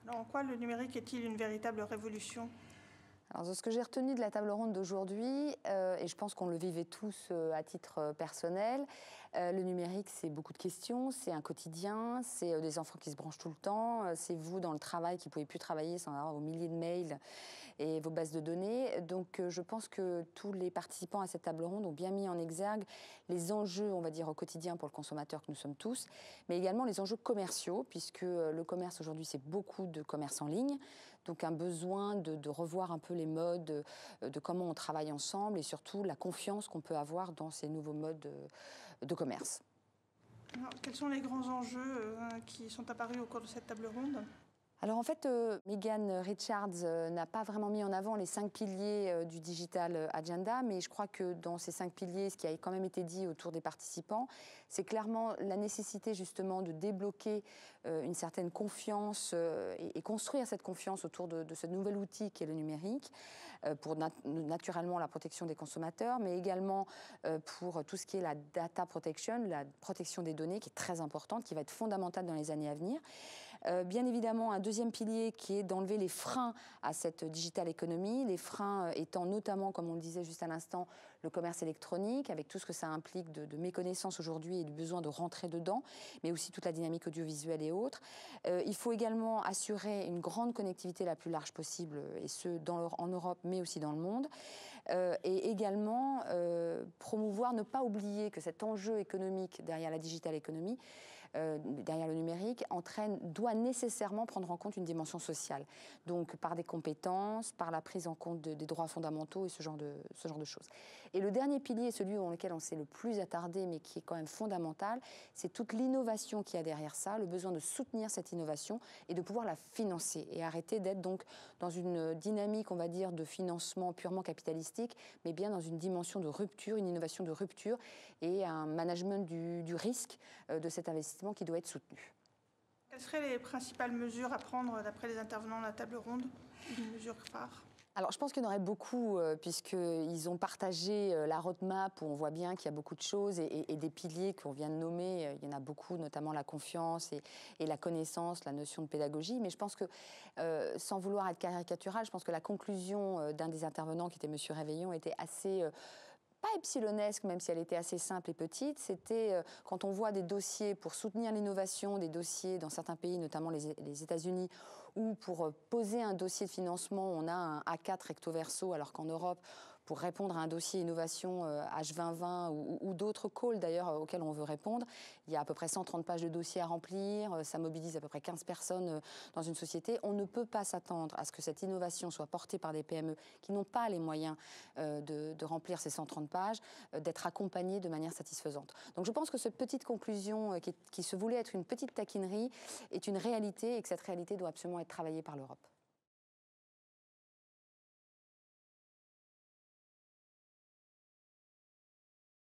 Alors, en quoi le numérique est-il une véritable révolution? Alors, ce que j'ai retenu de la table ronde d'aujourd'hui, et je pense qu'on le vivait tous à titre personnel, le numérique, c'est beaucoup de questions, c'est un quotidien, c'est des enfants qui se branchent tout le temps, c'est vous dans le travail qui ne pouvez plus travailler sans avoir vos milliers de mails et vos bases de données. Donc, je pense que tous les participants à cette table ronde ont bien mis en exergue les enjeux, on va dire, au quotidien pour le consommateur que nous sommes tous, mais également les enjeux commerciaux, puisque le commerce aujourd'hui, c'est beaucoup de commerce en ligne, donc un besoin de revoir un peu les modes, de comment on travaille ensemble et surtout la confiance qu'on peut avoir dans ces nouveaux modes de commerce. Alors, quels sont les grands enjeux qui sont apparus au cours de cette table ronde? Alors en fait, Megan Richards n'a pas vraiment mis en avant les 5 piliers du Digital Agenda, mais je crois que dans ces 5 piliers, ce qui a quand même été dit autour des participants, c'est clairement la nécessité justement de débloquer une certaine confiance et construire cette confiance autour de ce nouvel outil qui est le numérique, pour naturellement la protection des consommateurs, mais également pour tout ce qui est la data protection, la protection des données, qui est très importante, qui va être fondamentale dans les années à venir. Bien évidemment, un deuxième pilier qui est d'enlever les freins à cette digital economy, les freins étant notamment, comme on le disait juste à l'instant, le commerce électronique, avec tout ce que ça implique de méconnaissance aujourd'hui et du besoin de rentrer dedans, mais aussi toute la dynamique audiovisuelle et autres. Il faut également assurer une grande connectivité la plus large possible, et ce, en Europe, mais aussi dans le monde. Et également promouvoir, ne pas oublier que cet enjeu économique derrière la digital economy, derrière le numérique, doit nécessairement prendre en compte une dimension sociale. Donc par des compétences, par la prise en compte des droits fondamentaux et ce genre de choses. Et le dernier pilier, celui dans lequel on s'est le plus attardé, mais qui est quand même fondamental, c'est toute l'innovation qu'il y a derrière ça, le besoin de soutenir cette innovation et de pouvoir la financer et arrêter d'être donc dans une dynamique, on va dire, de financement purement capitalistique, mais bien dans une dimension de rupture, une innovation de rupture et un management du risque de cet investissement qui doit être soutenu. Quelles seraient les principales mesures à prendre d'après les intervenants de la table ronde? Une mesure phare? Alors, je pense qu'il y en aurait beaucoup, puisqu'ils ont partagé la roadmap où on voit bien qu'il y a beaucoup de choses et des piliers qu'on vient de nommer. Il y en a beaucoup, notamment la confiance et la connaissance, la notion de pédagogie. Mais je pense que, sans vouloir être caricatural, je pense que la conclusion d'un des intervenants, qui était M. Réveillon, était assez... pas epsilonesque, même si elle était assez simple et petite, c'était quand on voit des dossiers pour soutenir l'innovation, des dossiers dans certains pays, notamment les États-Unis, où pour poser un dossier de financement, on a un A4 recto verso, alors qu'en Europe, pour répondre à un dossier innovation H2020 ou d'autres calls d'ailleurs auxquels on veut répondre, il y a à peu près 130 pages de dossiers à remplir, ça mobilise à peu près 15 personnes dans une société. On ne peut pas s'attendre à ce que cette innovation soit portée par des PME qui n'ont pas les moyens de remplir ces 130 pages, d'être accompagnées de manière satisfaisante. Donc je pense que cette petite conclusion qui se voulait être une petite taquinerie est une réalité et que cette réalité doit absolument être travaillée par l'Europe.